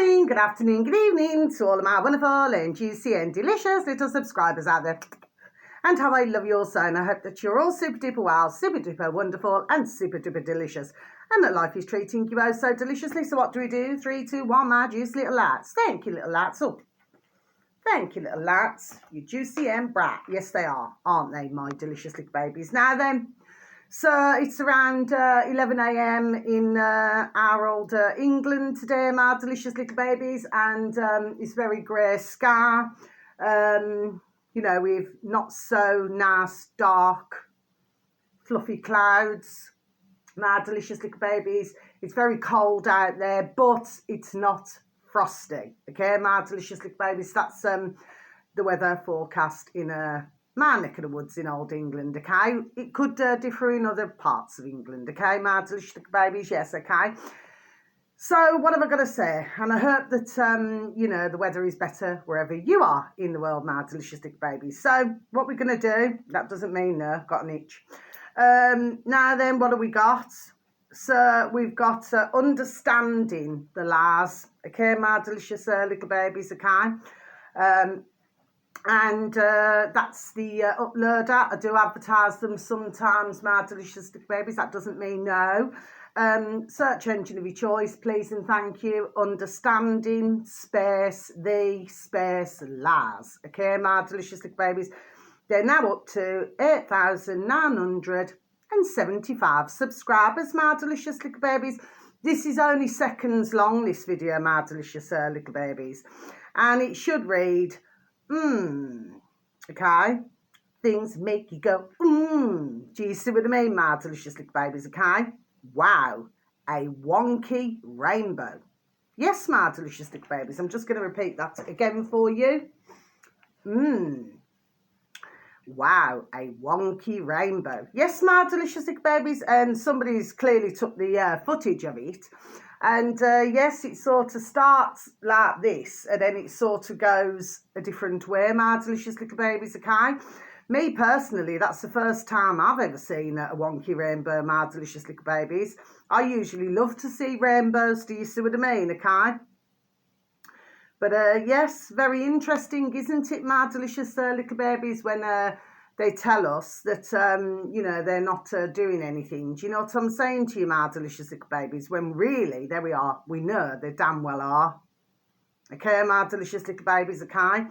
morning, good afternoon, good evening to all of my wonderful and juicy and delicious little subscribers out there. And how I love you all so, and I hope that you're all super duper well, super duper wonderful and super duper delicious. And that life is treating you oh so deliciously. So what do we do? 3, 2, 1, my juicy little lads. Thank you, little lads. Oh, thank you, little lads. You juicy and brat. Yes, they are, aren't they, my delicious little babies? Now then, so it's around 11 a.m. in our old England today, my delicious little babies, and it's very grey sky, you know, with not so nice, dark, fluffy clouds, my delicious little babies. It's very cold out there, but it's not frosty, okay, my delicious little babies. That's the weather forecast in my neck of the woods in old England, okay? It could differ in other parts of England, okay, my delicious little babies, yes, okay? So what am I going to say? And I hope that, you know, the weather is better wherever you are in the world, my delicious little babies. So what we're going to do, that doesn't mean no, got an itch. Now then, what have we got? So we've got understanding the lies, okay, my delicious little babies, okay? And that's the uploader. I do advertise them sometimes, my delicious babies. That doesn't mean no. Search engine of your choice, please and thank you. Understanding space the space lies, okay, my delicious babies. They're now up to 8,975 subscribers, my delicious little babies. This is only seconds long, this video, my delicious little babies, and it should read okay, things make you go, do you see what I mean, my delicious little babies, okay? Wow, a wonky rainbow. Yes, my delicious little babies, I'm just going to repeat that again for you. Wow, a wonky rainbow. Yes, my delicious little babies, and somebody's clearly took the footage of it. And yes, it sort of starts like this, and then it sort of goes a different way, my delicious little babies, okay? Me personally, that's the first time I've ever seen a wonky rainbow, my delicious little babies. I usually love to see rainbows, do you see what I mean, okay? But yes, very interesting, isn't it, my delicious little babies, when they tell us that, you know, they're not doing anything. Do you know what I'm saying to you, my delicious little babies? When really, there we are, we know they damn well are. Okay, my delicious little babies, okay?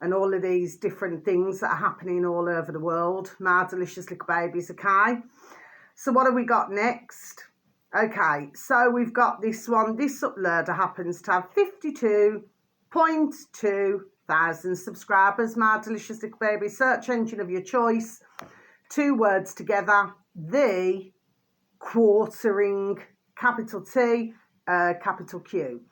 And all of these different things that are happening all over the world, my delicious little babies, okay? So what have we got next? Okay, so we've got this one. This uploader happens to have 52.2 thousand subscribers, my delicious little baby. Search engine of your choice, 2 words together, the quartering, capital T, capital Q,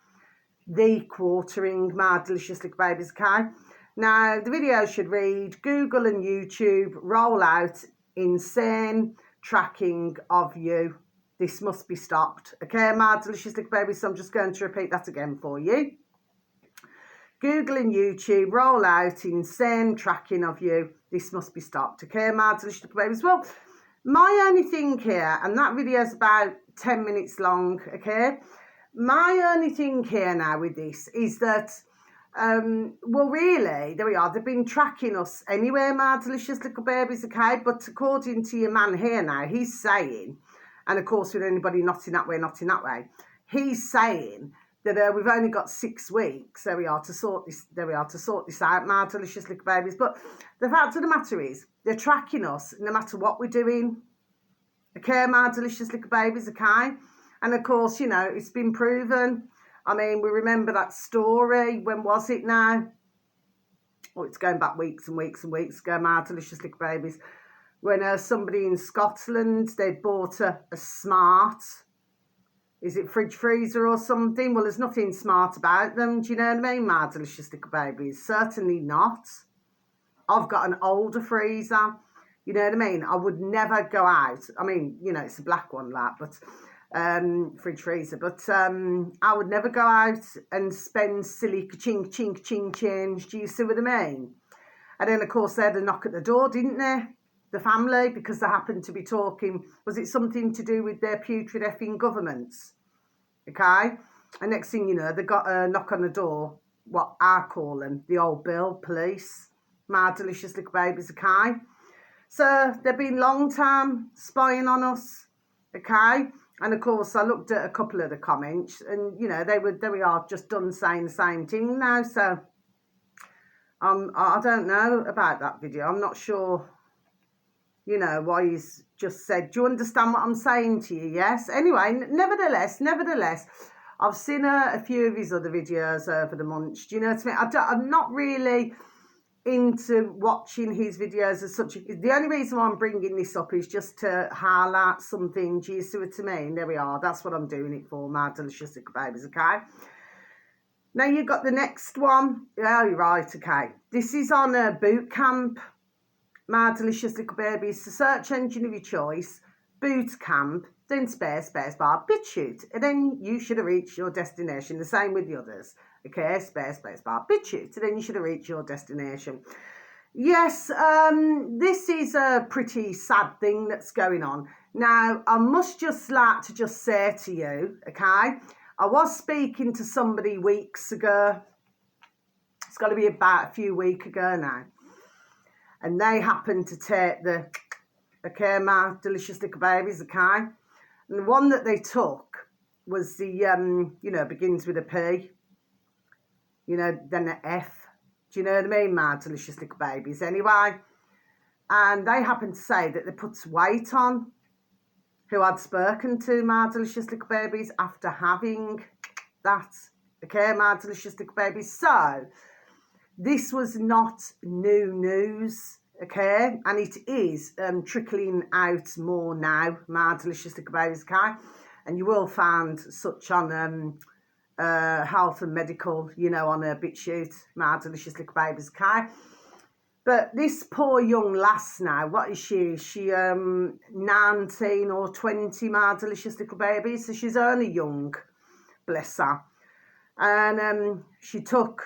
the quartering, my delicious little babies, okay? Now the video should read, Google and YouTube roll out insane tracking of you. This must be stopped, okay, my delicious little babies. So I'm just going to repeat that again for you. Google and YouTube roll out insane tracking of you. This must be stopped, okay, my delicious little babies. Well, my only thing here, and that video is about 10 minutes long, okay? My only thing here now with this is that, well, really, there we are. They've been tracking us anyway, my delicious little babies, okay? But according to your man here now, he's saying, and of course with anybody not in that way, not in that way, he's saying that we've only got 6 weeks, there we are, to sort this, out, my delicious little babies. But the fact of the matter is, they're tracking us no matter what we're doing, okay, my delicious little babies, okay? And of course, you know, it's been proven. I mean, we remember that story, when was it now? Oh, it's going back weeks and weeks and weeks ago, my delicious little babies, when somebody in Scotland, they'd bought a smart, is it fridge freezer or something? Well, there's nothing smart about them. Do you know what I mean, my delicious little babies? Certainly not. I've got an older freezer. You know what I mean? I would never go out. I mean, you know, it's a black one, like, but fridge freezer. But I would never go out and spend silly ka-ching, ching, ching change. Do you see what I mean? And then, of course, they had a knock at the door, didn't they? The family, because they happened to be talking, was it something to do with their putrid effing governments? Okay, And next thing you know, they got a knock on the door, what I call them, the old bill police. My delicious little babies, okay? So they've been long time spying on us, okay? And of course, I looked at a couple of the comments, and you know, they are just done saying the same thing now. So I don't know about that video. I'm not sure, you know, why he's just said, do you understand what I'm saying to you? Yes. Anyway, nevertheless, I've seen a few of his other videos over the months. Do you know what I mean? I'm not really into watching his videos as such. The only reason why I'm bringing this up is just to highlight something. Do you see what I mean? There we are. That's what I'm doing it for, my delicious little babies, okay? Now you've got the next one. Oh, right, okay. This is on a boot camp, my delicious little babies. The search engine of your choice, boot camp, then space bar, BitChute. And then you should have reached your destination. The same with the others. Okay, space bar, BitChute. And then you should have reached your destination. Yes, this is a pretty sad thing that's going on. Now, I must just like to just say to you, okay, I was speaking to somebody weeks ago. It's got to be about a few weeks ago now. And they happened to take the, okay, my delicious little babies, okay. And the one that they took was the, you know, begins with a P. You know, then an F. Do you know what I mean, my delicious little babies? Anyway, and they happened to say that they put weight on, who I'd spoken to, my delicious little babies, after having that. Okay, my delicious little babies. So, this was not new news, okay? And it is trickling out more now, my delicious little babies, okay? And you will find such on health and medical, you know, on a BitChute, my delicious little babies, okay? But this poor young lass now, what is she? Is she 19 or 20, my delicious little baby? So she's only young, bless her. And she took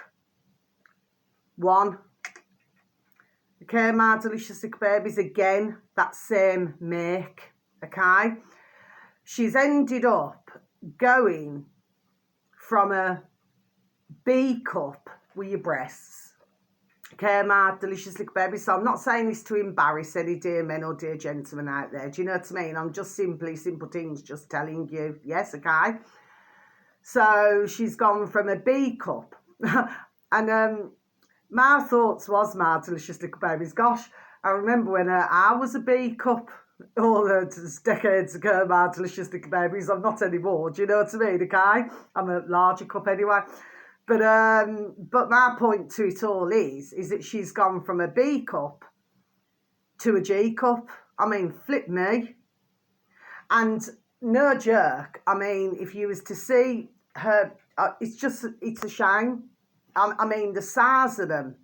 one. Okay, my delicious little babies, again, that same make, okay? She's ended up going from a B cup with your breasts. Okay, my delicious little baby. So I'm not saying this to embarrass any dear men or dear gentlemen out there. Do you know what I mean? I'm just simple things, just telling you. Yes, okay. So she's gone from a B cup. And my thoughts was, my delicious little babies, gosh, I remember when I was a B cup all those decades ago, my delicious little babies. I'm not anymore. Do you know what I mean? Okay, I'm a larger cup anyway. But my point to it all is that she's gone from a B cup to a G cup. I mean, flip me. And no joke. I mean, if you was to see her, it's a shame. I mean, the size of them.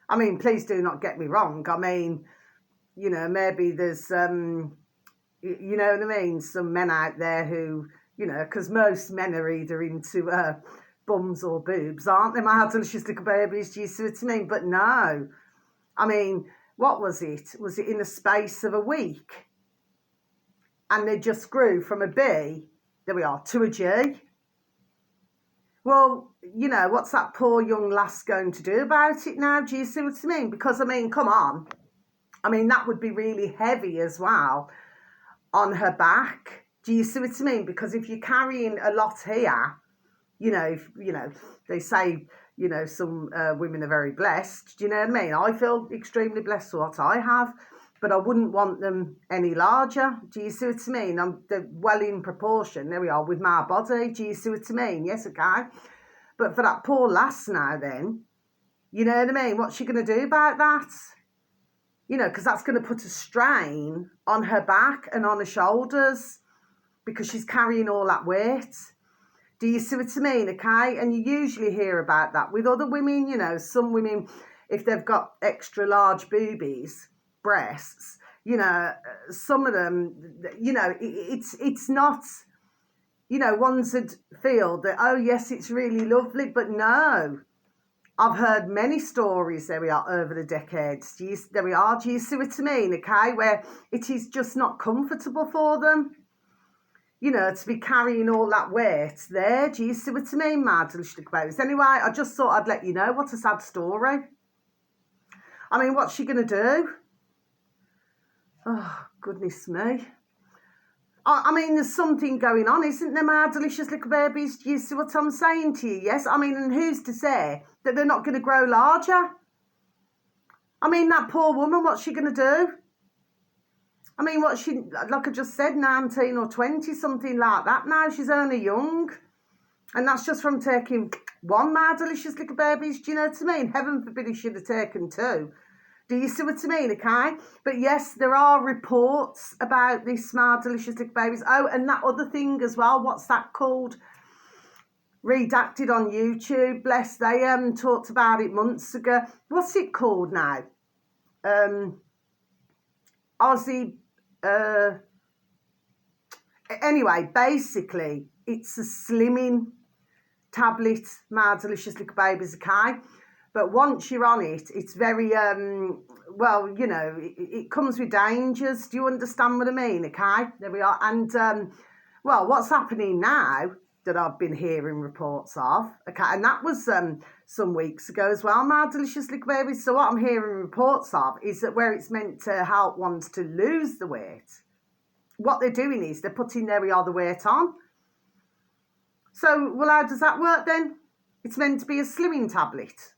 I mean, please do not get me wrong. I mean, you know, maybe there's, you know what I mean? Some men out there who, you know, because most men are either into bums or boobs, aren't they, my delicious little babies? Do you see what I mean? But no. I mean, what was it? Was it in the space of a week? And they just grew from a B, there we are, to a G. Well, you know, what's that poor young lass going to do about it now? Do you see what I mean? Because, I mean, come on. I mean, that would be really heavy as well on her back. Do you see what I mean? Because if you're carrying a lot here, you know, they say, you know, some women are very blessed. Do you know what I mean? I feel extremely blessed for what I have, but I wouldn't want them any larger. Do you see what I mean? They're well in proportion. There we are with my body. Do you see what I mean? Yes, okay. But for that poor lass now then, you know what I mean? What's she going to do about that? You know, because that's going to put a strain on her back and on her shoulders because she's carrying all that weight. Do you see what I mean? Okay. And you usually hear about that with other women. You know, some women, if they've got extra large boobies, breasts, you know, some of them, you know, it's not, you know, ones that feel that, oh, yes, it's really lovely. But no, I've heard many stories, there we are, over the decades. There we are. Do you see what I mean? Okay. Where it is just not comfortable for them. you know, to be carrying all that weight there. Do you see what I mean, my delicious little babies? Anyway, I just thought I'd let you know. What a sad story. I mean, what's she going to do? Oh, goodness me. I mean, there's something going on, isn't there, my delicious little babies? Do you see what I'm saying to you? Yes? I mean, and who's to say that they're not going to grow larger? I mean, that poor woman, what's she going to do? I mean, what she, like I just said, 19 or 20, something like that now. She's only young. And that's just from taking one, my delicious little babies. Do you know what I mean? Heaven forbid he should have taken two. Do you see what I mean, okay? But yes, there are reports about this, my delicious little babies. Oh, and that other thing as well, what's that called? Redacted on YouTube, bless. They talked about it months ago. What's it called now? Aussie, anyway, basically, it's a slimming tablet, my delicious little babies, okay? But once you're on it, it's very, well, you know, it comes with dangers. Do you understand what I mean? Okay, there we are. And, well, what's happening now that I've been hearing reports of, okay, and that was some weeks ago as well, my delicious little babies. So what I'm hearing reports of is that where it's meant to help ones to lose the weight, what they're doing is they're putting their other weight on. So, well, how does that work then? It's meant to be a slimming tablet.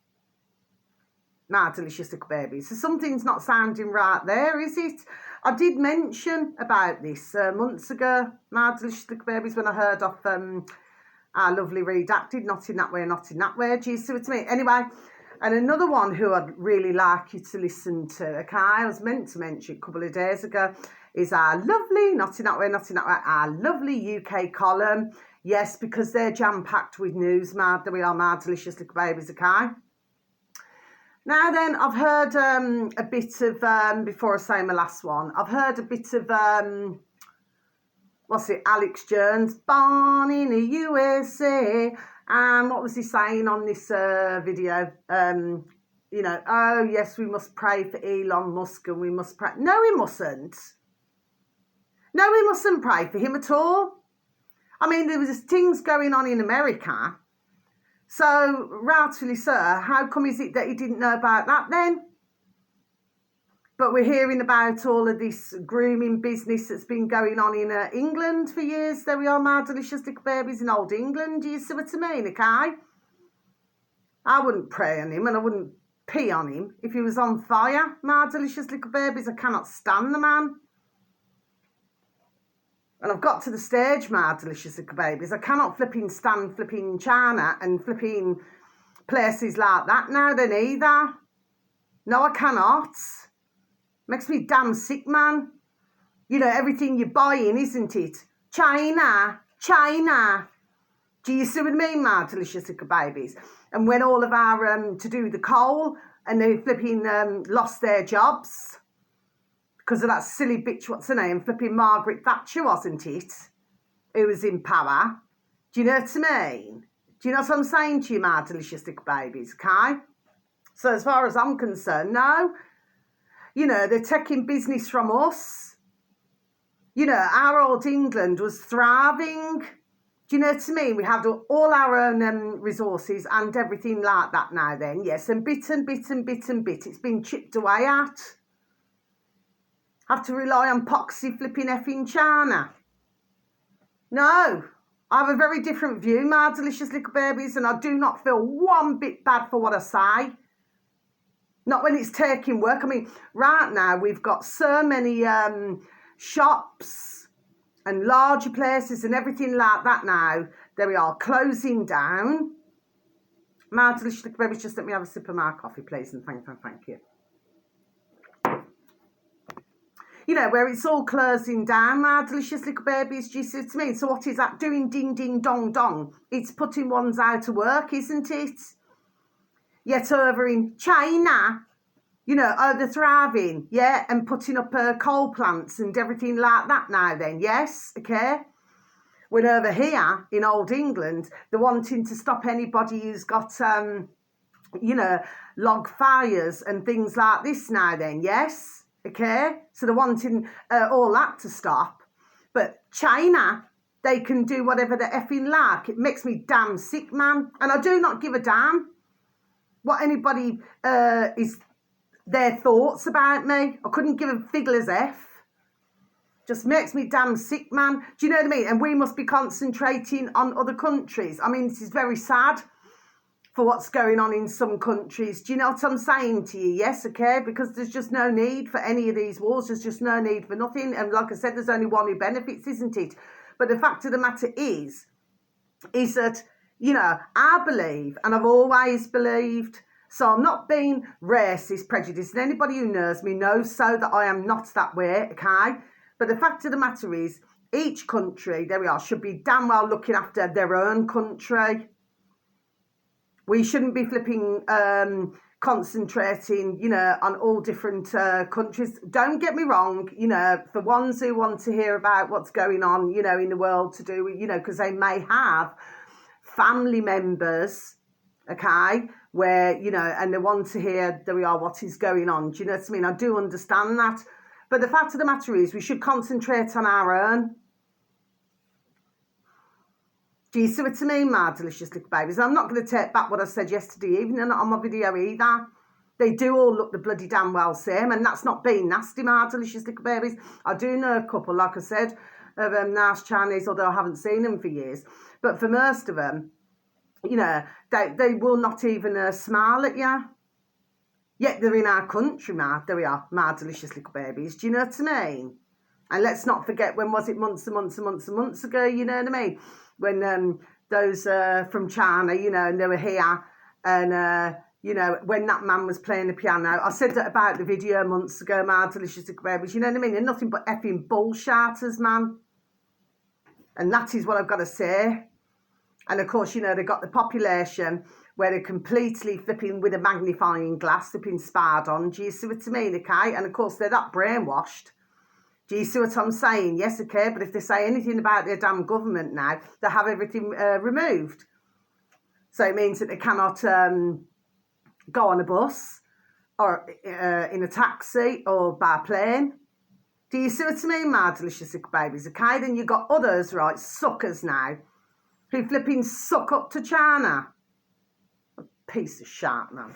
My delicious little babies. So something's not sounding right there, is it? I did mention about this months ago, my delicious little babies, when I heard of our lovely Redacted, not in that way, not in that way. Do you see what I mean? Anyway, and another one who I'd really like you to listen to, okay, I was meant to mention a couple of days ago, is our lovely, not in that way, not in that way, our lovely UK column. Yes, because they're jam-packed with news, there we are, my delicious little babies, okay? Now then, I've heard a bit of, before I say my last one, I've heard a bit of, what's it, Alex Jones, born in the USA, and what was he saying on this video? You know, oh yes, we must pray for Elon Musk and we must pray. No, we mustn't. No, we mustn't pray for him at all. I mean, there was things going on in America. So, rightfully, sir, how come is it that you didn't know about that then? But we're hearing about all of this grooming business that's been going on in England for years. There we are, my delicious little babies in old England. Do you see what I mean, okay? I wouldn't pray on him and I wouldn't pee on him if he was on fire. My delicious little babies, I cannot stand the man. And I've got to the stage, my delicious little babies, I cannot stand flipping China and flipping places like that now then either. No, I cannot. Makes me damn sick, man. You know, everything you're buying, isn't it? China, China. Do you see what I mean, my delicious little babies? And when all of our, to do with the coal, and they flipping lost their jobs, because of that silly bitch, what's her name, flipping Margaret Thatcher, wasn't it? Who was in power. Do you know what I mean? Do you know what I'm saying to you, my delicious little babies, okay? So as far as I'm concerned, no. You know, they're taking business from us. You know, our old England was thriving. Do you know what I mean? We had all our own resources and everything like that now then, yes. And bit and bit and bit and bit, it's been chipped away at. Have to rely on poxy flipping effing China. No, I have a very different view, my delicious little babies, and I do not feel one bit bad for what I say. Not when it's taking work. I mean, right now we've got so many shops and larger places and everything like that now. There we are, closing down. My delicious little babies, just let me have a sip of my coffee, please, and thank you. You know, where it's all closing down, my delicious little babies, do you see what I mean? So what is that doing, ding, ding, dong, dong? It's putting ones out of work, isn't it? Yet over in China, you know, oh, they're thriving, yeah, and putting up coal plants and everything like that now then, yes, okay? When over here in old England, they're wanting to stop anybody who's got, you know, log fires and things like this now then, yes? Okay, so they're wanting all that to stop. But China, they can do whatever they effing like. It makes me damn sick, man. And I do not give a damn what anybody is their thoughts about me. I couldn't give a fiddler's F. Just makes me damn sick, man. Do you know what I mean? And we must be concentrating on other countries. I mean, this is very sad for what's going on in some countries. Do you know what I'm saying to you? Yes, okay? Because there's just no need for any of these wars. There's just no need for nothing. And like I said, there's only one who benefits, isn't it? But the fact of the matter is that, you know, I believe, and I've always believed, so I'm not being racist, prejudiced, and anybody who knows me knows so that I am not that way, okay? But the fact of the matter is, each country, there we are, should be damn well looking after their own country. We shouldn't be flipping, concentrating, you know, on all different countries. Don't get me wrong, you know, for ones who want to hear about what's going on, you know, in the world to do, you know, because they may have family members, okay, where, you know, and they want to hear, there we are, what is going on. Do you know what I mean? I do understand that. But the fact of the matter is, we should concentrate on our own. Do you see what I mean, my delicious little babies? I'm not going to take back what I said yesterday evening, not on my video either. They do all look the bloody damn well same, and that's not being nasty, my delicious little babies. I do know a couple, like I said, of nice Chinese, although I haven't seen them for years. But for most of them, you know, they will not even smile at you. Yet they're in our country, ma. There we are, my delicious little babies. Do you know what I mean? And let's not forget, when was it, months and months and months and months ago, you know what I mean? When those from China, you know, and they were here, and, you know, when that man was playing the piano. I said that about the video months ago, my delicious little babies, you know what I mean? They're nothing but effing bullshitters, man. And that is what I've got to say. And, of course, you know, they've got the population where they're completely flipping with a magnifying glass, flipping sparred on. Do you see what I mean, okay? And, of course, they're that brainwashed. Do you see what I'm saying? Yes, okay, but if they say anything about their damn government now, they have everything removed. So it means that they cannot go on a bus or in a taxi or by plane. Do you see what I mean, my delicious little babies? Okay, then you've got others, right, suckers now, who flipping suck up to China. A piece of shit, man.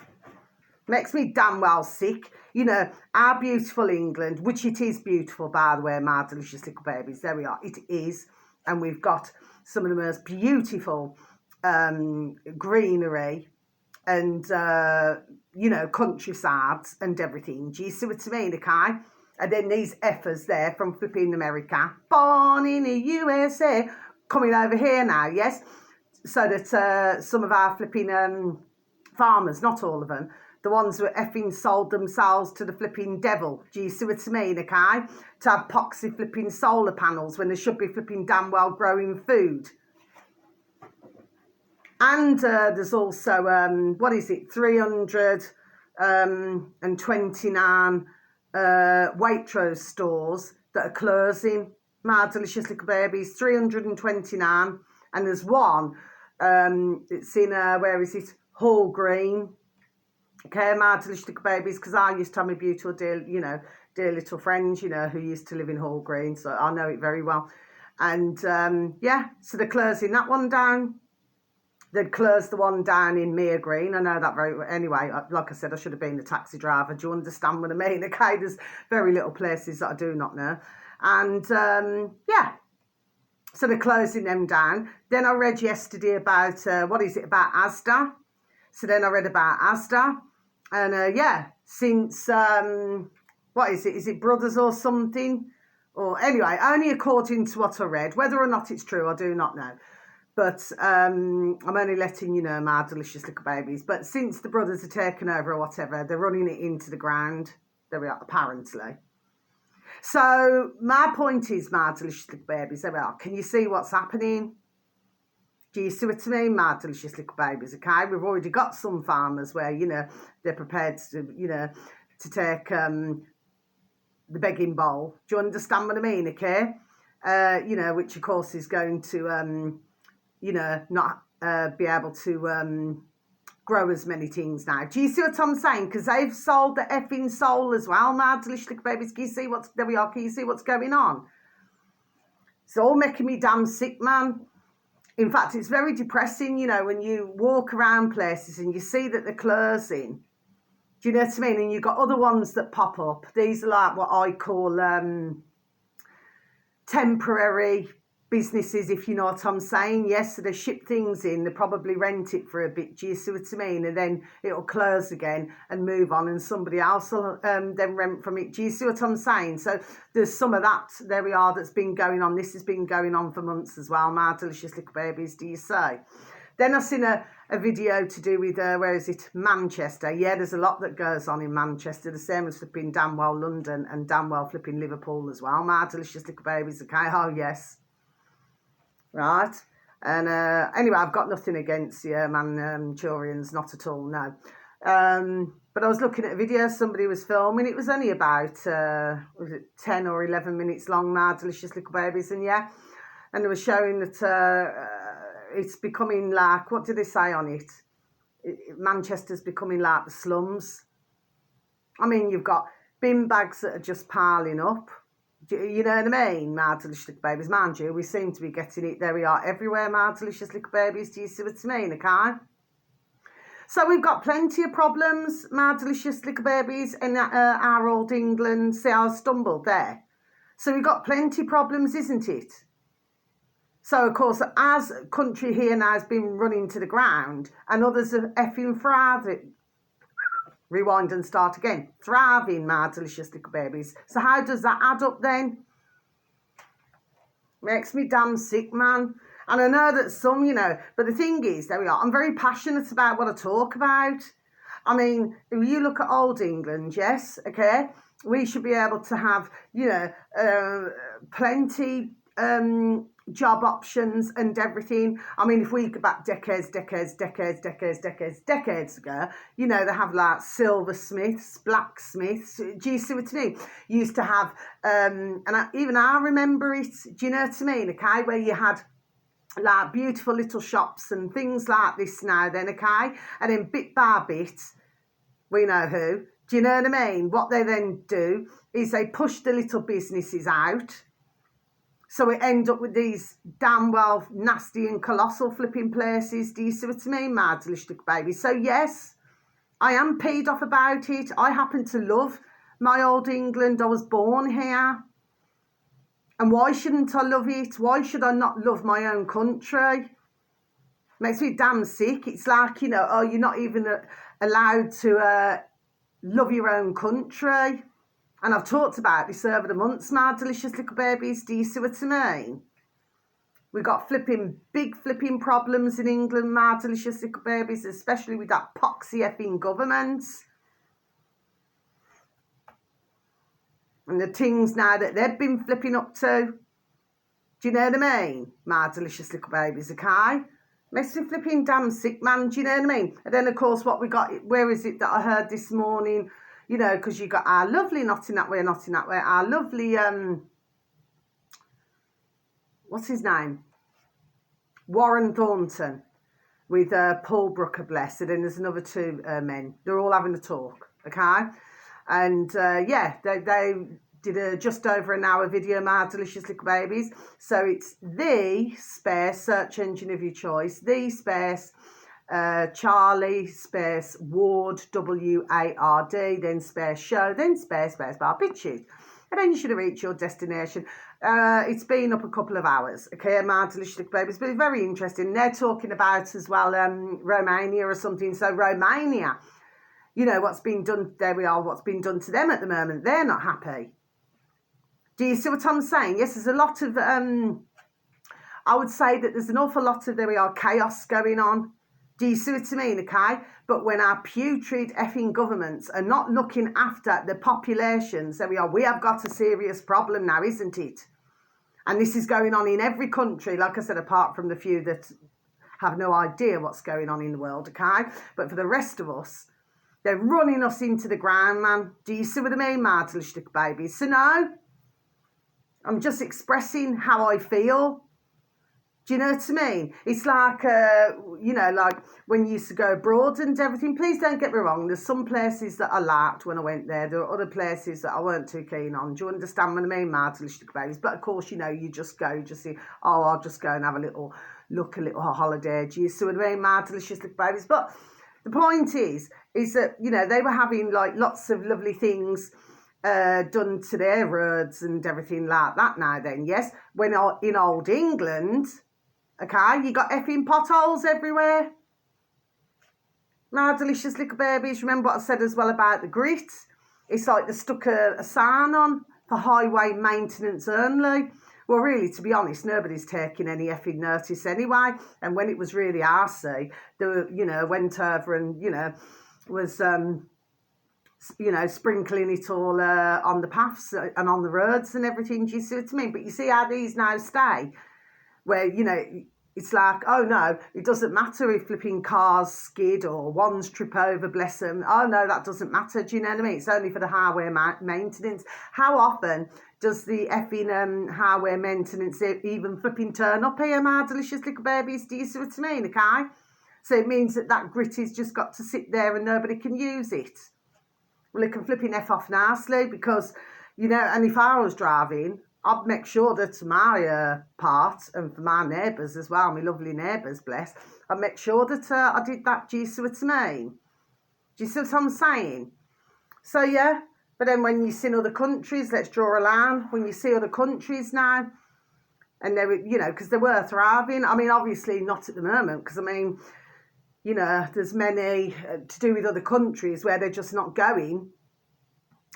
Makes me damn well sick. You know, our beautiful England, which it is beautiful, by the way, my delicious little babies. There we are. It is. And we've got some of the most beautiful greenery and, you know, countrysides and everything. Do you see what I mean, okay? And then these effers there from flipping America, born in the USA, coming over here now, yes? So that some of our flipping farmers, not all of them, the ones who effing sold themselves to the flipping devil. Do you see what I mean, okay? To have poxy flipping solar panels when they should be flipping damn well growing food. And there's also, what is it, 329 Waitrose stores that are closing. My delicious little babies, 329. And there's one, it's in, where is it, Hall Green. Okay, my delicious little babies, because I used to have my beautiful, dear, you know, dear little friends, you know, who used to live in Hall Green, so I know it very well. And, yeah, so they're closing that one down. They'd close the one down in Mere Green. I know that very well. Anyway, like I said, I should have been the taxi driver. Do you understand what I mean? Okay, there's very little places that I do not know. And, yeah, so they're closing them down. Then I read yesterday about, what is it, about Asda. So then I read about Asda. And, yeah, since, what is it? Is it Brothers or something? Or anyway, only according to what I read. Whether or not it's true, I do not know. But I'm only letting you know, my delicious little babies. But since the brothers have taken over or whatever, they're running it into the ground. There we are, apparently. So my point is, my delicious little babies, there we are. Can you see what's happening? Do you see what I mean, my delicious little babies? Okay, we've already got some farmers where, you know, they're prepared to, you know, to take the begging bowl. Do you understand what I mean, okay? You know, which of course is going to... you know, not be able to grow as many things now. Do you see what I'm saying? Because they've sold the effing soul as well, my delicious little babies. Can you see what's, there we are, can you see what's going on? It's all making me damn sick, man. In fact, it's very depressing, you know, when you walk around places and you see that they're closing. Do you know what I mean? And you've got other ones that pop up. These are like what I call temporary businesses, if you know what I'm saying. Yes, so they ship things in, they probably rent it for a bit, do you see what I mean? And then it'll close again and move on, and somebody else will then rent from it. Do you see what I'm saying? So there's some of that, there we are, that's been going on. This has been going on for months as well, my delicious little babies, do you say? Then I've seen a video to do with, where is it, Manchester. Yeah, there's a lot that goes on in Manchester, the same as flipping damn well London and damn well flipping Liverpool as well, my delicious little babies, okay? Oh, yes. Right, and anyway, I've got nothing against the Manchurians, not at all, no. But I was looking at a video somebody was filming. It was only about was it 10 or 11 minutes long, my delicious little babies, and yeah, and they were showing that it's becoming like, what did they say on it? Manchester's becoming like the slums. I mean, you've got bin bags that are just piling up. You know what I mean, my delicious little babies? Mind you, we seem to be getting it, there we are, everywhere, my delicious little babies. Do you see what I mean, okay? So we've got plenty of problems, my delicious little babies, in our old England. See, I stumbled there. So we've got plenty of problems, isn't it? So, of course, as country here now has been running to the ground, and others are effing thriving. Rewind and start again. Thriving, my delicious little babies. So how does that add up then? Makes me damn sick, man. And I know that some, you know, but the thing is, there we are, I'm very passionate about what I talk about. I mean, if you look at old England, yes, okay, we should be able to have, you know, plenty job options and everything. I mean, if we go back decades ago, you know, they have like silversmiths, blacksmiths. Do you see what I mean? You used to have, even I remember it. Do you know what I mean? Okay, where you had like beautiful little shops and things like this now then, okay? And then bit by bit, we know who. Do you know what I mean? What they then do is they push the little businesses out. So we end up with these damn well nasty and colossal flipping places. Do you see what I mean, my delicious baby? So yes, I am peed off about it. I happen to love my old England. I was born here. And why shouldn't I love it? Why should I not love my own country? Makes me damn sick. It's like, you know, oh, you're not even allowed to love your own country. And I've talked about this over the months, my delicious little babies. Do you see what I mean? We've got big flipping problems in England, my delicious little babies, especially with that poxy effing government. And the things now that they've been flipping up to. Do you know what I mean? My delicious little babies, okay? Makes me flipping damn sick, man. Do you know what I mean? And then, of course, what we got, where is it that I heard this morning? You know, because you got our lovely, not in that way, our lovely, what's his name? Warren Thornton with Paul Brooker, blessed, and there's another two men. They're all having a talk, okay? And, yeah, they did just over an hour video, my delicious little babies. So it's the space search engine of your choice, the space Charlie space Ward, WARD, then space show, then space bar BitChute. And then you should have reached your destination. It's been up a couple of hours, okay, my delicious little babies, but it's very interesting. They're talking about as well Romania or something. So Romania, you know, what's been done, there we are, what's been done to them at the moment. They're not happy. Do you see what I'm saying? Yes, there's a lot of, I would say that there's an awful lot of, there we are, chaos going on. Do you see what I mean, okay? But when our putrid effing governments are not looking after the populations, there we are, we have got a serious problem now, isn't it? And this is going on in every country, like I said, apart from the few that have no idea what's going on in the world, okay? But for the rest of us, they're running us into the ground, man. Do you see what I mean, my delicious little babies? So no, I'm just expressing how I feel. Do you know what I mean? It's like, you know, like when you used to go abroad and everything. Please don't get me wrong. There's some places that I liked when I went there. There are other places that I weren't too keen on. Do you understand what I mean, my delicious babies? But of course, you know, you just go, just see, oh, I'll just go and have a little holiday. Do you see what I mean, my delicious little babies? But the point is that, you know, they were having like lots of lovely things done to their roads and everything like that now then, yes? When in old England, okay, you got effing potholes everywhere. My delicious little babies, remember what I said as well about the grit? It's like they stuck a sign on for highway maintenance only. Well, really, to be honest, nobody's taking any effing notice anyway. And when it was really arsey, they were, you know, went over and, you know, was, you know, sprinkling it all on the paths and on the roads and everything. Do you see what I mean? But you see how these now stay? Where, you know, it's like, oh no, it doesn't matter if flipping cars skid or ones trip over, bless them. Oh no, that doesn't matter. Do you know what I mean? It's only for the highway maintenance. How often does the effing highway maintenance even flipping turn up here, my delicious little babies? Do you see what I mean? Okay? So it means that grit has just got to sit there and nobody can use it. Well, it can flipping F off nicely because, you know, and if I was driving, I'd make sure that my part, and for my neighbours as well, my lovely neighbours, bless, I'd make sure that I did that. Do you see what I mean? Do you see what I'm saying? So, yeah, but then when you see in other countries, let's draw a line, when you see other countries now, and they were, you know, because they were thriving. I mean, obviously not at the moment, because, I mean, you know, there's many to do with other countries where they're just not going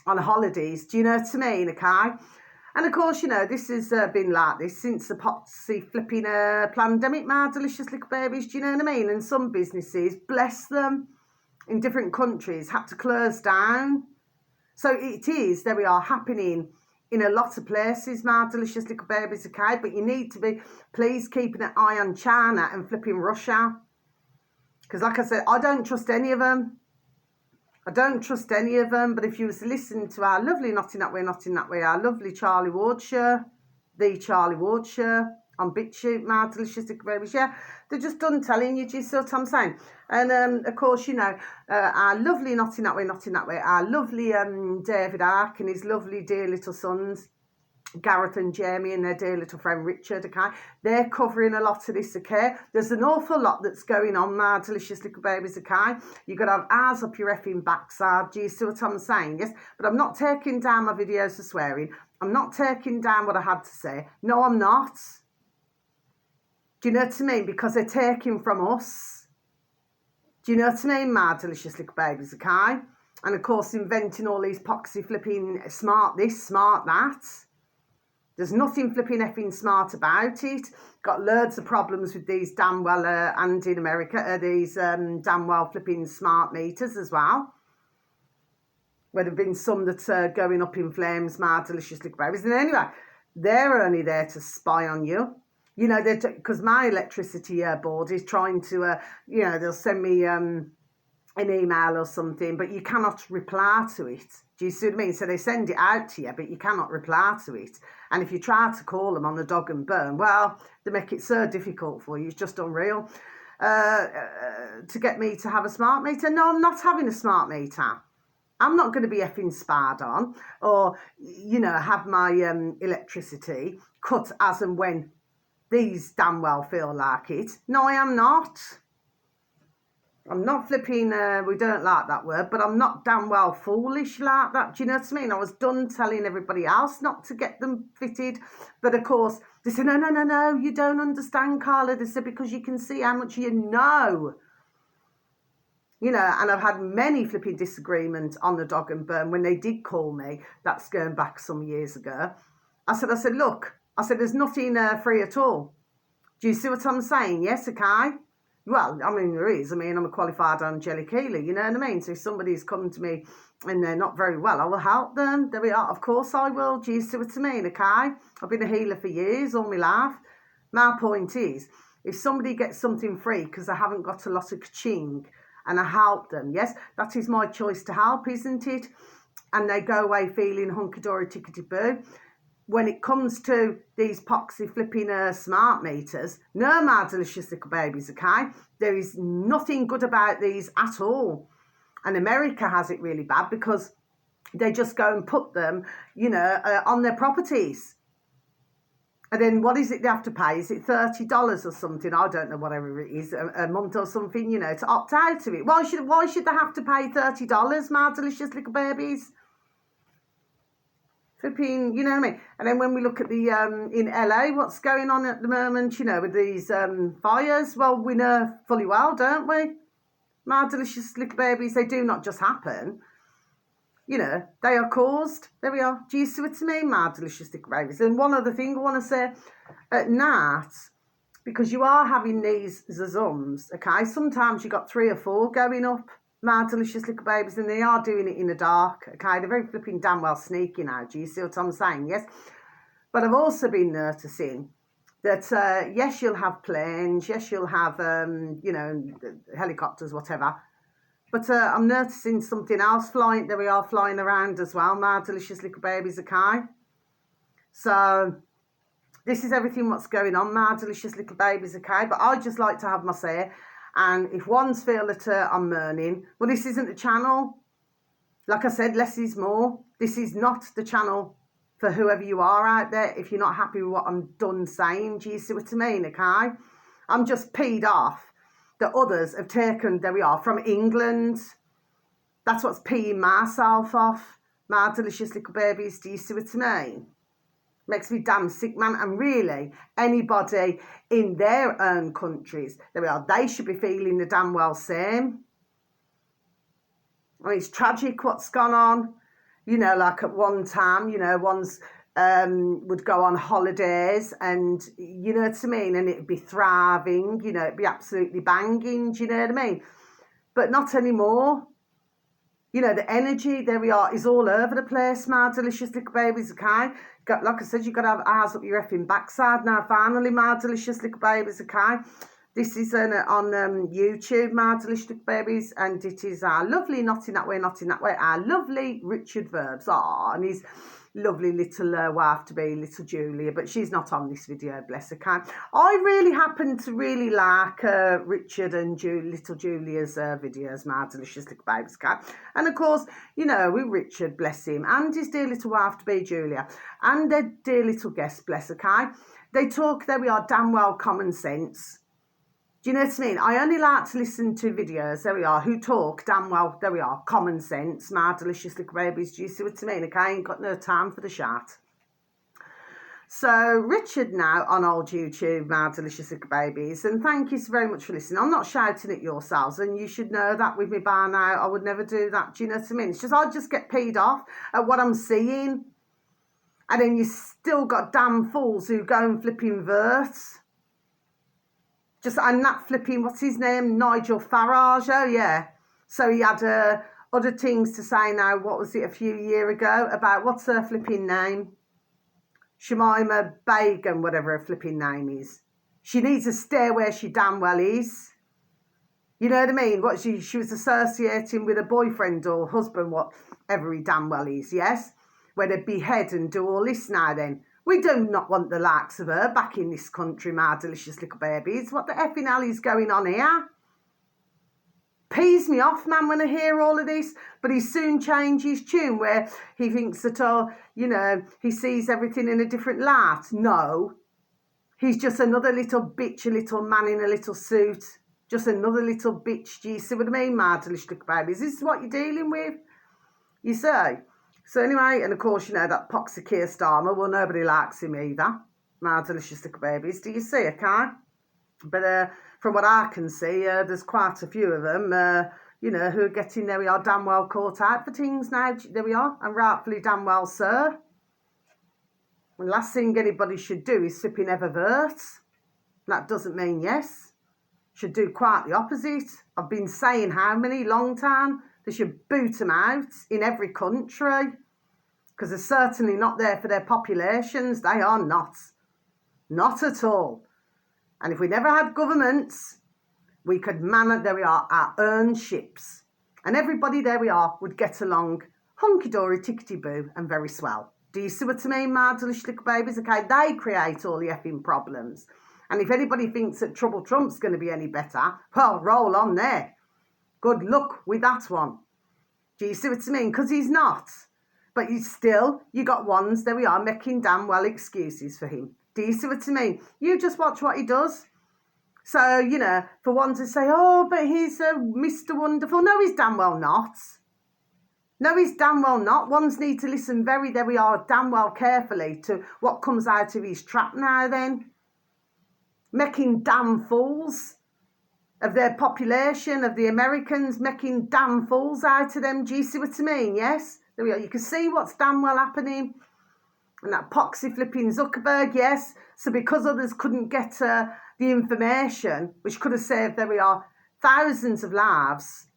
on holidays. Do you know what I mean, okay? And of course, you know, this has been like this since the potsy flipping pandemic, my delicious little babies. Do you know what I mean? And some businesses, bless them, in different countries had to close down. So it is, there we are, happening in a lot of places, my delicious little babies, okay? But you need to be, please, keeping an eye on China and flipping Russia. Because like I said, I don't trust any of them. I don't trust any of them, but if you was to listen to our lovely Not In That Way, Not In That Way, our lovely Charlie Ward show, the Charlie Ward show on BitChute, my delicious little babies, yeah, they're just done telling you, do you see what I'm saying? And of course, you know, our lovely Not In That Way, Not In That Way, our lovely David Ark and his lovely dear little sons, Gareth and Jamie and their dear little friend Richard, okay? They're covering a lot of this, okay? There's an awful lot that's going on, my delicious little babies, okay? You've got to have eyes up your effing backside. Do you see what I'm saying? Yes? But I'm not taking down my videos for swearing. I'm not taking down what I had to say. No, I'm not. Do you know what I mean? Because they're taking from us. Do you know what I mean, my delicious little babies, okay? And of course, inventing all these poxy flipping smart this, smart that. There's nothing flipping effing smart about it. Got loads of problems with these damn well, and in America, these damn well flipping smart meters as well. Where there have been some that are going up in flames, my delicious little babies. And anyway, they're only there to spy on you. You know, because my electricity board is trying to, you know, they'll send me an email or something, but you cannot reply to it. Do you see what I mean? So they send it out to you, but you cannot reply to it. And if you try to call them on the dog and bone, well, they make it so difficult for you. It's just unreal. To get me to have a smart meter. No, I'm not having a smart meter. I'm not going to be effing spied on or, you know, have my electricity cut as and when these damn well feel like it. No, I am not. I'm not flipping, we don't like that word, but I'm not damn well foolish like that. Do you know what I mean? I was done telling everybody else not to get them fitted. But of course, they said, no, you don't understand, Carla. They said, because you can see how much you know. You know, and I've had many flipping disagreements on the dog and bone when they did call me. That's going back some years ago. I said, look, there's nothing free at all. Do you see what I'm saying? Yes, okay? Well, I mean, there is. I mean, I'm a qualified angelic healer, you know what I mean? So if somebody's come to me and they're not very well, I will help them. There we are. Of course I will. Do you see what I mean, okay? I've been a healer for years, all my life. My point is, if somebody gets something free because I haven't got a lot of ka-ching and I help them, yes, that is my choice to help, isn't it? And they go away feeling hunky-dory, tickety-boo. when it comes to these poxy flipping smart meters, no, my delicious little babies, okay? There is nothing good about these at all. And America has it really bad because they just go and put them, on their properties. And then what is it they have to pay? Is it $30 or something? I don't know, whatever it is, a month or something, to opt out of it. Why should they have to pay $30, my delicious little babies? Flipping, you know what I mean? And then when we look at the, in LA, what's going on at the moment, with these fires, well, we know fully well, don't we? My delicious little babies, they do not just happen. They are caused. There we are. Do you see what I mean, my delicious little babies? And one other thing I want to say, at night, because you are having these zazums, okay, sometimes you got 3 or 4 going up, my delicious little babies, and they are doing it in the dark, okay? They're very flipping damn well sneaky now. Do you see what I'm saying? Yes. But I've also been noticing that, yes, you'll have planes, yes, you'll have, helicopters, whatever. But I'm noticing something else flying. There we are, flying around as well, my delicious little babies, okay? So this is everything what's going on, my delicious little babies, okay? But I just like to have my say. And if ones feel that I'm moaning, well, this isn't the channel. Like I said, less is more. This is not the channel for whoever you are out there. If you're not happy with what I'm done saying, do you see what I mean, okay? I'm just peed off that others have taken, there we are, from England. That's what's peeing myself off, my delicious little babies. Do you see what I mean? Makes me damn sick, man. And really, anybody in their own countries, there we are, they should be feeling the damn well same. I mean, it's tragic what's gone on. Like at one time, ones would go on holidays and, you know what I mean, and it'd be thriving, it'd be absolutely banging, do you know what I mean? But not anymore. The energy, there we are, is all over the place, my delicious little babies, okay? Like I said, you've got to have eyes up your effing backside now, finally, my delicious little babies, okay? This is on YouTube, my delicious little babies, and it is our lovely, not in that way, our lovely Richard Verbs. Oh, and his lovely little wife-to-be, little Julia, but she's not on this video, bless her, okay? I really happen to really like Richard and little Julia's videos, my delicious little babies, okay? And of course, with Richard, bless him, and his dear little wife-to-be, Julia, and their dear little guest, bless her, okay? They talk, there we are, damn well common sense. Do you know what I mean? I only like to listen to videos, there we are, who talk damn well, there we are, common sense, my delicious little babies. Do you see what I mean? Okay, I ain't got no time for the chat. So, Richard now on old YouTube, my delicious little babies, and thank you so very much for listening. I'm not shouting at yourselves, and you should know that with me by now. I would never do that, do you know what I mean? It's just, I just get peed off at what I'm seeing. And then you still got damn fools who go and flipping verse. And that flipping, what's his name? Nigel Farage, oh yeah. So he had other things to say now, what was it, a few years ago, about, what's her flipping name? Shamima Begum, whatever her flipping name is. She needs to stay where she damn well is. You know what I mean? What she was associating with a boyfriend or husband, whatever he damn well is, yes? Where they behead and do all this now then. We do not want the likes of her back in this country, my delicious little babies. What the effing hell is going on here? Pees me off, man, when I hear all of this. But he soon changes tune where he thinks that, he sees everything in a different light. No. He's just another little bitch, a little man in a little suit. Just another little bitch. Do you see what I mean, my delicious little babies? This is what you're dealing with. You see? So anyway, and of course, that poxy Keir Starmer, well, nobody likes him either. My delicious little babies. Do you see, okay? But from what I can see, there's quite a few of them, who are getting, there we are, damn well caught out for things now. There we are, and rightfully damn well, sir. The last thing anybody should do is flipping ever verse. That doesn't mean yes. Should do quite the opposite. I've been saying how many, long time. They should boot them out in every country because they're certainly not there for their populations. They are not. Not at all. And if we never had governments, we could man, there we are, our own ships. And everybody, there we are, would get along hunky-dory, tickety-boo and very swell. Do you see what I mean, my delicious little babies? Okay, they create all the effing problems. And if anybody thinks that Trouble Trump's going to be any better, well, roll on there. Good luck with that one. Do you see what I mean? Because he's not. But you got ones, there we are, making damn well excuses for him. Do you see what I mean? You just watch what he does. So, you know, for one to say, oh, but he's Mr. Wonderful. No, he's damn well not. No, he's damn well not. Ones need to listen there we are, damn well carefully to what comes out of his trap now then. Making damn fools of their population, of the Americans, making damn fools out of them. Do you see what I mean? Yes? There we are. You can see what's damn well happening. And that poxy flipping Zuckerberg, yes. So because others couldn't get the information, which could have saved, there we are, thousands of lives.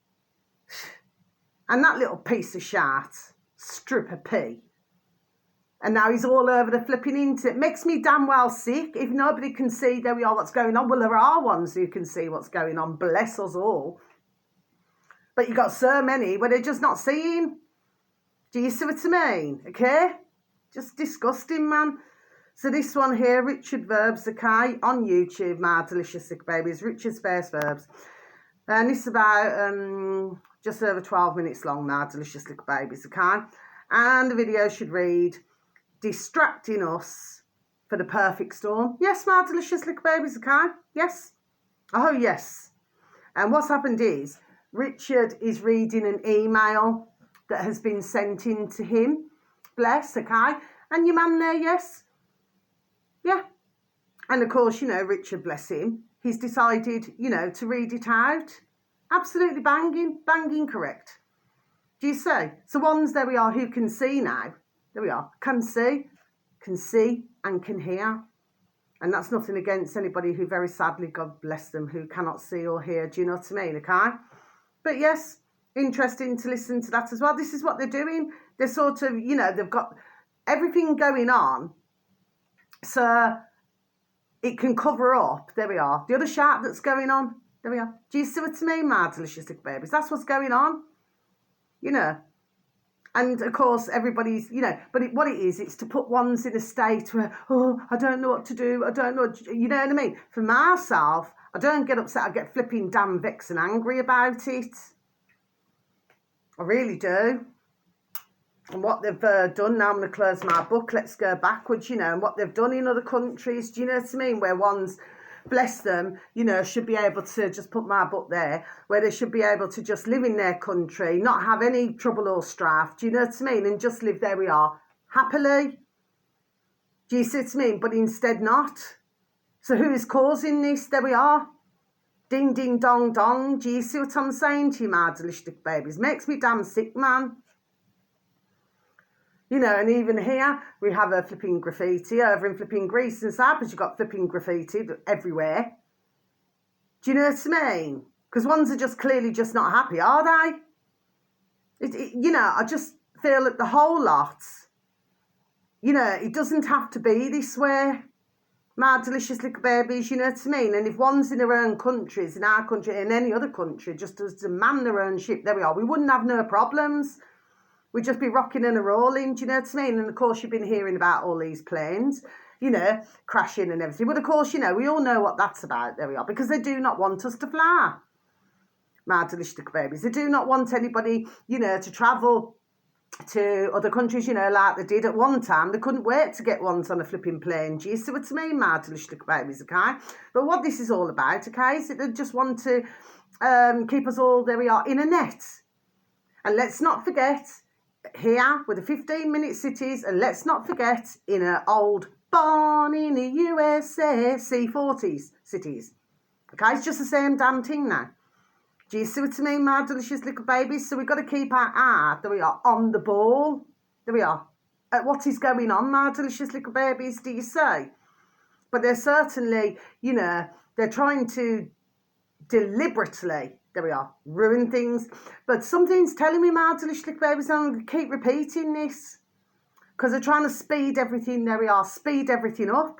And that little piece of shit, strip of pee. And now he's all over the flipping internet. Makes me damn well sick. If nobody can see, there we are, what's going on. Well, there are ones who can see what's going on. Bless us all. But you got so many where they're just not seeing. Do you see what I mean? Okay? Just disgusting, man. So this one here, Richard Verbs, okay, on YouTube, my delicious sick babies, Richard's First Verbs. And this is about just over 12 minutes long, my delicious little babies, okay? And the video should read, distracting us for the perfect storm. Yes, my delicious little babies, okay? Yes? Oh, yes. And what's happened is, Richard is reading an email that has been sent in to him. Bless, okay? And your man there, yes? Yeah. And of course, you know, Richard, bless him, he's decided, you know, to read it out. Absolutely banging correct. Do you see? So ones, there we are, who can see now. There we are, can see and can hear. And that's nothing against anybody who very sadly, God bless them, who cannot see or hear. Do you know what I mean, okay? But yes, interesting to listen to that as well. This is what they're doing. They're sort of, you know, they've got everything going on. So it can cover up, there we are, the other shark that's going on. There we are. Do you see what I mean, my delicious little babies? That's what's going on. You know. And, of course, everybody's, you know, but what it is, it's to put ones in a state where, oh, I don't know what to do. I don't know, you know what I mean? For myself, I don't get upset. I get flipping damn vexed and angry about it. I really do. And what they've done, now I'm going to close my book, let's go backwards, you know, and what they've done in other countries, do you know what I mean? Where ones, bless them, you know, should be able to, just put my book there, where they should be able to just live in their country, not have any trouble or strife, do you know what I mean? And just live, there we are, happily. Do you see what I mean? But instead not. So who is causing this? There we are. Ding, ding, dong, dong. Do you see what I'm saying to you, my delicious babies? Makes me damn sick, man. You know, and even here, we have a flipping graffiti over in flipping Greece and Cyprus. You've got flipping graffiti everywhere. Do you know what I mean? Because ones are just clearly just not happy, are they? You know, I just feel that the whole lot, you know, it doesn't have to be this way. My delicious little babies, you know what I mean? And if one's in their own countries, in our country, in any other country, just to man their own ship, there we are. We wouldn't have no problems. We'd just be rocking and a-rolling, do you know what I mean? And, of course, you've been hearing about all these planes, you know, crashing and everything. But, of course, you know, we all know what that's about, there we are, because they do not want us to fly, my delicious babies. They do not want anybody, you know, to travel to other countries, you know, like they did at one time. They couldn't wait to get ones on a flipping plane. Do you see what I mean, my delicious babies, okay? But what this is all about, okay, is that they just want to keep us all, there we are, in a net. And let's not forget, here with the 15-minute cities, and let's not forget in an old born in the USA C40s cities. Okay, it's just the same damn thing now. Do you see what I mean, my delicious little babies? So we've got to keep our eye, there we are, on the ball. There we are. At what is going on, my delicious little babies, do you say? But they're certainly, you know, they're trying to deliberately, there we are, ruin things. But something's telling me, my delicious little babies, I'm going to keep repeating this. Because they're trying to speed everything, there we are, speed everything up.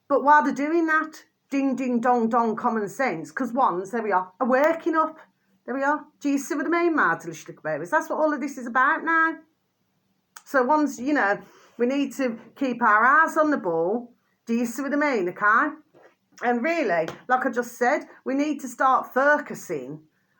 But while they're doing that, ding, ding, dong, dong, common sense. Because ones, there we are working up. There we are. Do you see what I mean, my delicious little babies? That's what all of this is about now. So once, you know, we need to keep our eyes on the ball. Do you see what I mean, okay? And really, like I just said, we need to start focusing.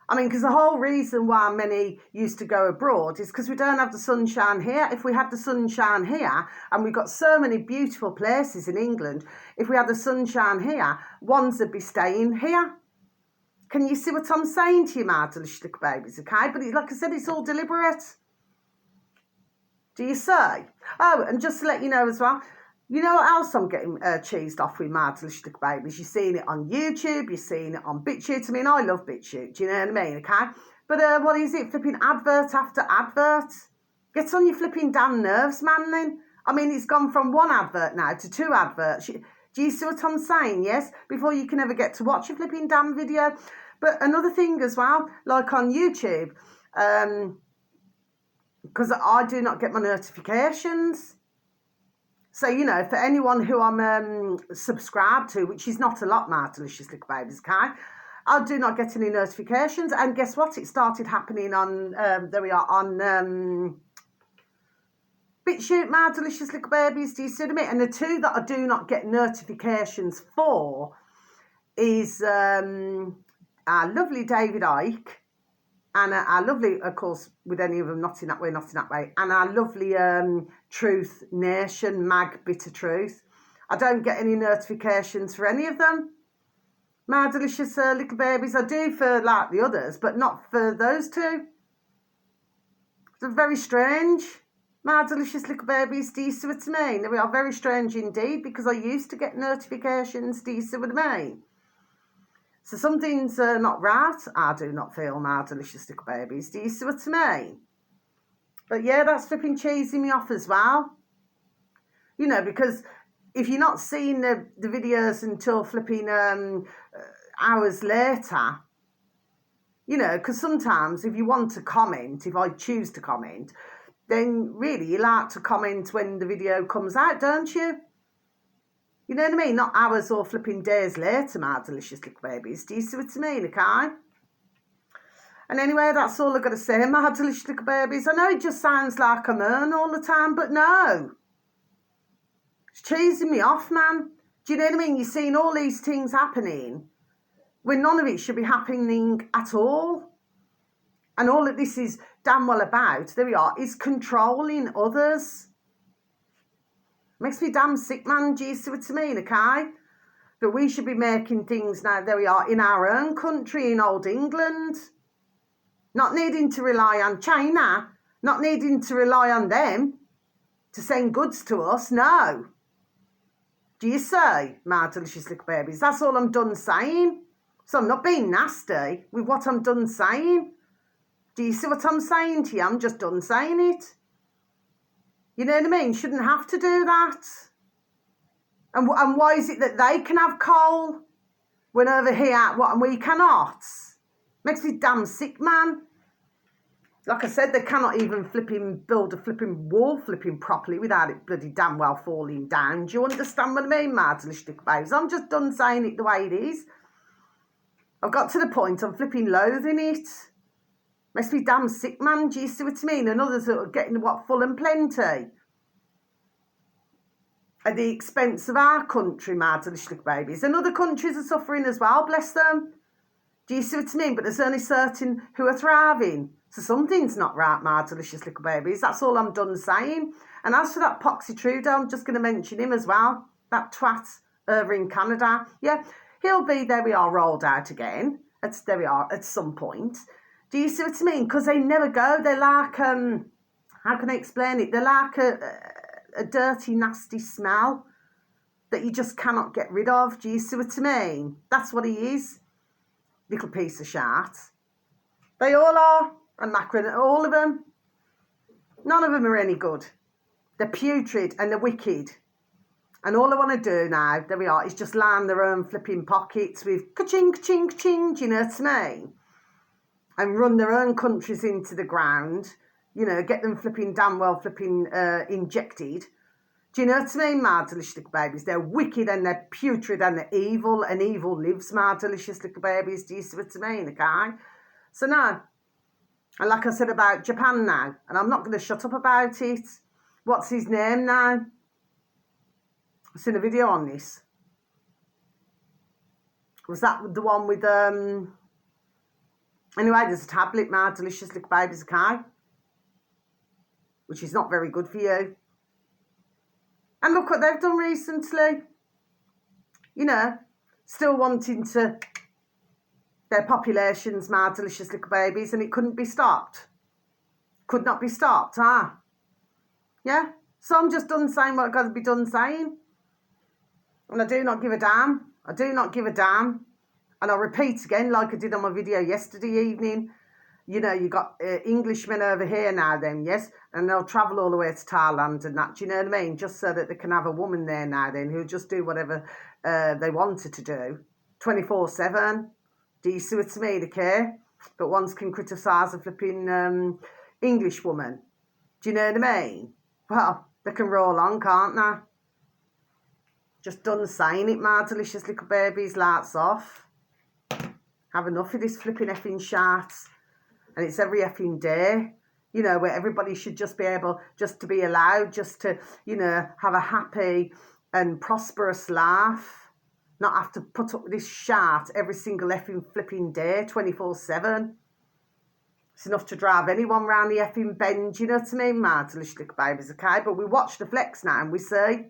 I mean, because the whole reason why many used to go abroad is because we don't have the sunshine here. If we had the sunshine here, and we've got so many beautiful places in England, if we had the sunshine here, ones would be staying here. Can you see what I'm saying to you, my delicious little babies, okay? But like I said, it's all deliberate. Do you see? Oh, and just to let you know as well, you know what else I'm getting cheesed off with, my delicious little babies? You're seeing it on YouTube, you're seeing it on BitChute. I mean, I love BitChute, do you know what I mean, okay? But what is it, flipping advert after advert? Gets on your flipping damn nerves, man, then. I mean, it's gone from one advert now to two adverts. Do you see what I'm saying, yes? Before you can ever get to watch a flipping damn video. But another thing as well, like on YouTube, because I do not get my notifications. So, you know, for anyone who I'm subscribed to, which is not a lot, my delicious little babies, okay? I do not get any notifications. And guess what? It started happening on, there we are, on BitChute, my delicious little babies. Do you see what I mean? And the two that I do not get notifications for is our lovely David Icke, and our lovely, of course, with any of them, not in that way, and our lovely Truth Nation, Mag Bitter Truth. I don't get any notifications for any of them. My delicious little babies, I do for like the others, but not for those two. It's very strange. My delicious little babies, do you see what I mean? They are very strange indeed, because I used to get notifications, do you see what I mean? So something's not right, I do not feel, my delicious little babies. Do you see what I mean? But yeah, that's flipping cheesing me off as well. You know, because if you're not seeing the videos until flipping hours later, you know, because sometimes if you want to comment, if I choose to comment, then really you like to comment when the video comes out, don't you? You know what I mean? Not hours or flipping days later, my delicious little babies. Do you see what I mean, okay? And anyway, that's all I've got to say, my delicious little babies. I know it just sounds like I moan all the time, but no. It's cheesing me off, man. Do you know what I mean? You're seeing all these things happening when none of it should be happening at all. And all that this is damn well about, there we are, is controlling others. Makes me damn sick, man. Do you see what I mean, okay? But we should be making things now, there we are, in our own country, in old England. Not needing to rely on China. Not needing to rely on them to send goods to us, no. Do you see, my delicious little babies? That's all I'm done saying. So I'm not being nasty with what I'm done saying. Do you see what I'm saying to you? I'm just done saying it. You know what I mean? Shouldn't have to do that. And why is it that they can have coal when over here, and we cannot? Makes me damn sick, man. Like I said, they cannot even build a flipping wall properly without it bloody damn well falling down. Do you understand what I mean, my delicious little babes? I'm just done saying it the way it is. I've got to the point I'm flipping loathing it. Makes me damn sick, man. Do you see what I mean? And others are getting what, full and plenty. At the expense of our country, my delicious little babies. And other countries are suffering as well, bless them. Do you see what I mean? But there's only certain who are thriving. So something's not right, my delicious little babies. That's all I'm done saying. And as for that Poxy Trudeau, I'm just going to mention him as well. That twat over in Canada. Yeah, he'll be, there we are, rolled out again. There we are, at some point. Do you see what I mean? Because they never go. They're like, how can I explain it? They're like a dirty, nasty smell that you just cannot get rid of. Do you see what I mean? That's what he is. Little piece of shit. They all are. And Macron, all of them. None of them are any good. They're putrid and they're wicked. And all they want to do now, there we are, is just line their own flipping pockets with ka-ching, ka-ching, ka-ching, do you know what I mean? And run their own countries into the ground, you know, get them flipping damn well flipping injected. Do you know what I mean, my delicious little babies? They're wicked and they're putrid and they're evil, and evil lives, my delicious little babies. Do you see what I mean, okay? So no. And like I said about Japan now, and I'm not going to shut up about it, What's his name now? I've seen a video on this. Was that the one with, anyway, there's a tablet, My Delicious Little Baby's Okay, which is not very good for you. And look what they've done recently. You know, still wanting to, their populations, My Delicious Little Babies, and it couldn't be stopped. Could not be stopped, huh? Yeah? So I'm just done saying what I've got to be done saying. And I do not give a damn. I do not give a damn. And I'll repeat again, like I did on my video yesterday evening. You know, you got Englishmen over here now then, yes? And they'll travel all the way to Thailand and that, do you know what I mean? Just so that they can have a woman there now then who'll just do whatever they wanted to do. 24/7. Do you see what I mean? They care. But ones can criticise a flipping English woman. Do you know what I mean? Well, they can roll on, can't they? Just done saying it, My Delicious Little Babies, lights off. Have enough of this flipping effing shit. And it's every effing day, you know, where everybody should just be able, just to be allowed, just to, you know, have a happy and prosperous life. Not have to put up with this shit every single effing flipping day, 24/7. It's enough to drive anyone round the effing bend, you know what I mean, My Delicious Little Babies, okay? But we watch the flex now and we see.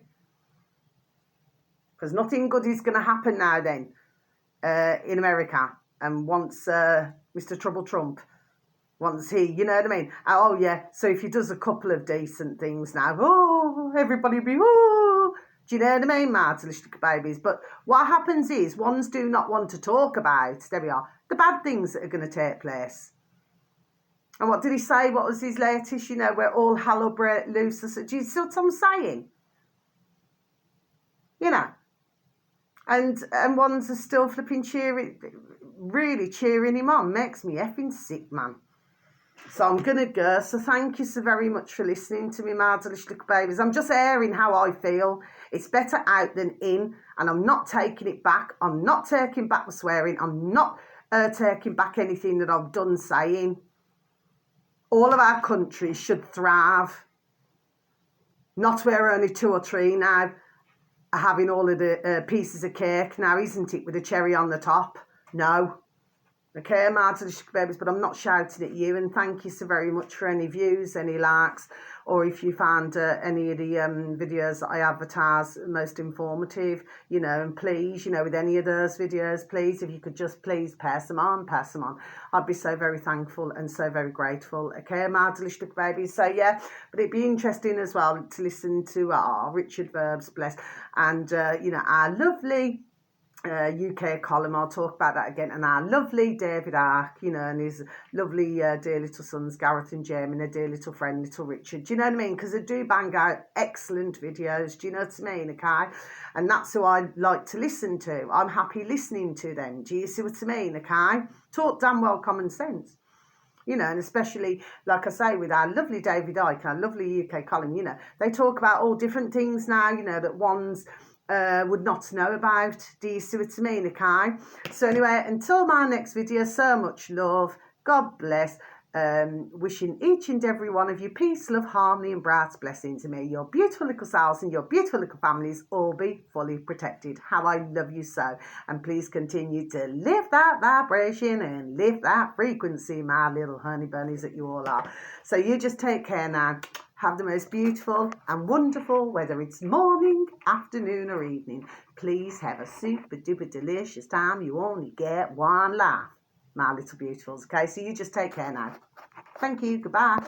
Because nothing good is going to happen now then in America. And once Mr. Trouble Trump, once he, you know what I mean? Oh, yeah, so if he does a couple of decent things now, oh, everybody be, oh, do you know what I mean, My Delicious Little Babies? But what happens is, ones do not want to talk about, there we are, the bad things that are going to take place. And what did he say? What was his latest? You know, where all hell will break loose. Do you see what I'm saying? You know. And ones are still flipping cheering, really cheering him on. Makes me effing sick, man. So I'm going to go. So thank you so very much for listening to me, My Delicious Little Babies. I'm just airing how I feel. It's better out than in. And I'm not taking it back. I'm not taking back the swearing. I'm not taking back anything that I've done saying. All of our countries should thrive. Not where only 2 or 3 now are having all of the pieces of cake now, isn't it, with a cherry on the top? No. Okay, My Delicious Babies, but I'm not shouting at you. And thank you so very much for any views, any likes, or if you found any of the videos that I advertise most informative, you know, and please, you know, with any of those videos, please, if you could just please pass them on. I'd be so very thankful and so very grateful. Okay, My Delicious Babies. So, yeah, but it'd be interesting as well to listen to Richard Verbs, bless, and, you know, our lovely UK column. I'll talk about that again. And our lovely David Ark, you know, and his lovely dear little sons, Gareth and Jamie, and a dear little friend, little Richard. Do you know what I mean? Because they do bang out excellent videos. Do you know what I mean? Okay. And that's who I like to listen to. I'm happy listening to them. Do you see what I mean? Okay. Talk damn well common sense. You know, and especially, like I say, with our lovely David Icke, our lovely UK column, you know, they talk about all different things now, you know, that one's would not know about. Do you see what I mean? Okay. So anyway, until my next video, so much love. God bless. Wishing each and every one of you peace, love, harmony, and bright blessings. May your beautiful little selves and your beautiful little families all be fully protected. How I love you so. And please continue to lift that vibration and lift that frequency, my little honey bunnies that you all are. So you just take care now. Have the most beautiful and wonderful, whether it's morning, afternoon or evening. Please have a super duper delicious time. You only get one life, my little beautifuls. Okay, so you just take care now. Thank you. Goodbye.